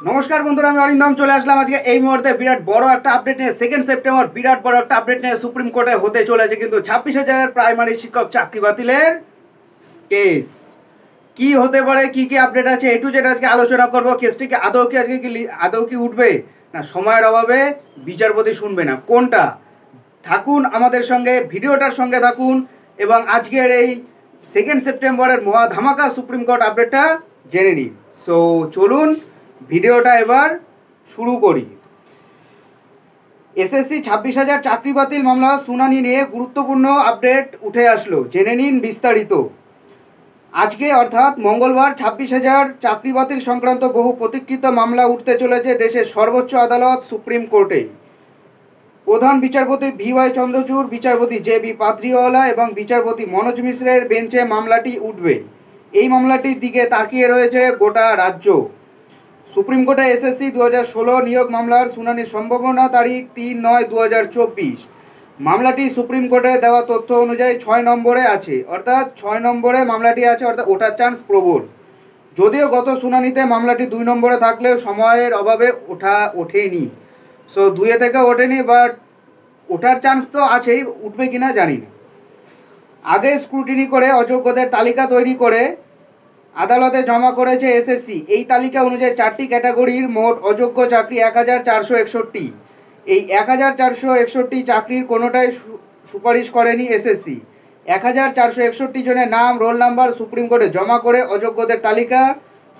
নমস্কার বন্ধুরা, আমি অরিন্দম চলে আসলাম আজকে এই মুহূর্তে বিরাট বড় একটা আপডেট নিয়ে। 2 সেপ্টেম্বর বিরাট বড় একটা আপডেট নিয়ে সুপ্রিম কোর্টে হতে চলেছে কিন্তু 26,000 প্রাইমারি শিক্ষক চাকরি বাতিলের কেস। কি হতে পারে, কি কি আপডেট আছে, এটু যেটা আজকে আলোচনা করব। কেসটি কি আদৌ কি উঠবে, না সময়ের অভাবে বিচারপতি শুনবে না, কোনটা? থাকুন আমাদের সঙ্গে, ভিডিওটার সঙ্গে থাকুন এবং আজকের এই 2 সেপ্টেম্বরের মহা ধামাকা সুপ্রিম কোর্ট আপডেটটা জেনে নিন। সো চলুন ভিডিওটা এবার শুরু করি। এসএসসি 26,000 চাকরি বাতিল মামলা শুনানি নিয়ে গুরুত্বপূর্ণ আপডেট উঠে আসলো, জেনে নিন বিস্তারিত। আজকে অর্থাৎ মঙ্গলবার 26,000 চাকরি বাতিল সংক্রান্ত বহু প্রতীক্ষিত মামলা উঠতে চলেছে দেশের সর্বোচ্চ আদালত সুপ্রিম কোর্টে। প্রধান বিচারপতি VY চন্দ্রচূড়, বিচারপতি JB পাদ্রিওয়ালা এবং বিচারপতি মনোজ মিশ্রের বেঞ্চে মামলাটি উঠবে। এই মামলাটির দিকে তাকিয়ে রয়েছে গোটা রাজ্য। সুপ্রিম কোর্টে এসএসসি 2016 নিয়োগ মামলার শুনানির সম্ভাবনা তারিখ 3/9/2024। মামলাটি সুপ্রিম কোর্টে দেওয়া তথ্য অনুযায়ী 6 নম্বরে আছে, অর্থাৎ 6 নম্বরে মামলাটি আছে, অর্থাৎ ওঠার চান্স প্রবল। যদিও গত শুনানিতে মামলাটি 2 নম্বরে থাকলেও সময়ের অভাবে ওঠেনি। সো 2 থেকে ওঠেনি, বাট ওঠার চান্স তো আছেই, উঠবে কিনা জানি না। আগে স্ক্রুটিনি করে অযোগ্যদের তালিকা তৈরি করে আদালতে জমা করেছে এসএসসি। এই তালিকা অনুযায়ী 4টি ক্যাটাগরির মোট অযোগ্য চাকরি 1,461। এই 1,461 চাকরির কোনোটাই সুপারিশ করেনি এসএসসি। 1,461 জনের নাম, রোল নাম্বার সুপ্রিম কোর্টে জমা করে অযোগ্যদের তালিকা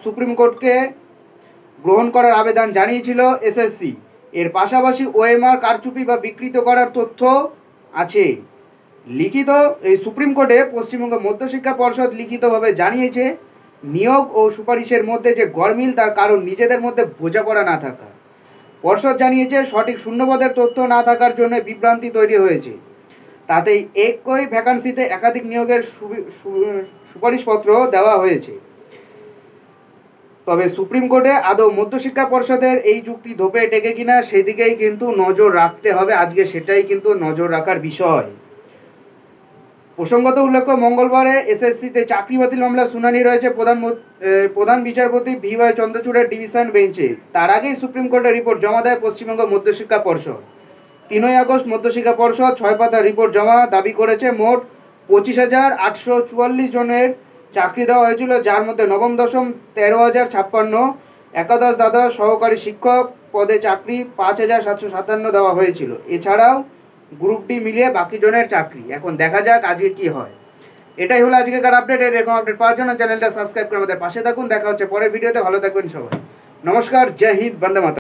সুপ্রিম কোর্টকে গ্রহণ করার আবেদন জানিয়েছিল এসএসসি। এর পাশাপাশি ওএমআর কারচুপি বা বিকৃত করার তথ্য আছে। লিখিত এই সুপ্রিম কোর্টে পশ্চিমবঙ্গ মধ্যশিক্ষা পর্ষদ লিখিতভাবে জানিয়েছে, নিয়োগ ও সুপারিশের মধ্যে যে গরমিল তার কারণ নিজেদের মধ্যে বোঝাপড়া না থাকা। পর্ষদ জানিয়েছে সঠিক শূন্যপদের তথ্য না থাকার জন্য বিভ্রান্তি তৈরি হয়েছে। তাতেই একই ভ্যাকান্সিতে একাধিক নিয়োগের সুপারিশপত্র দেওয়া হয়েছে। তবে সুপ্রিম কোর্টে আদৌ মধ্যশিক্ষা পর্ষদের এই যুক্তি ধোপে টেকে কিনা সেদিকেই কিন্তু নজর রাখতে হবে। আজকে সেটাই কিন্তু নজর রাখার বিষয়। প্রসঙ্গত উল্লেখ্য, মঙ্গলবারে এসএসসিতে চাকরি বাতিল মামলা শুনানি রয়েছে প্রধান বিচারপতি VY চন্দ্রচূড়ের ডিভিশন বেঞ্চে। তার আগেই সুপ্রিম কোর্টে রিপোর্ট জমা দেয় পশ্চিমবঙ্গ মধ্যশিক্ষা পর্ষদ। 3 আগস্ট মধ্যশিক্ষা পর্ষদ 6 পাতা রিপোর্ট জমা দাবি করেছে মোট 25,844 জনের চাকরি দেওয়া হয়েছিল, যার মধ্যে নবম দশম 13,056, একাদশ দ্বাদশ সহকারী শিক্ষক পদে চাকরি 5,757 দেওয়া হয়েছিল। এছাড়াও গ্রুপ ডি মিলিয়ে বাকি জনের চাকরি। এখন দেখা যাক আজকে কি হয়। এটাই হলো আজকেকার আপডেট। এরকম আপডেট পাওয়ার জন্য চ্যানেলটা সাবস্ক্রাইব করে আমাদের পাশে থাকুন। দেখা হচ্ছে পরের ভিডিওতে। ভালো থাকবেন সবাই। নমস্কার, জয় হিন্দ, বন্দে মাতরম।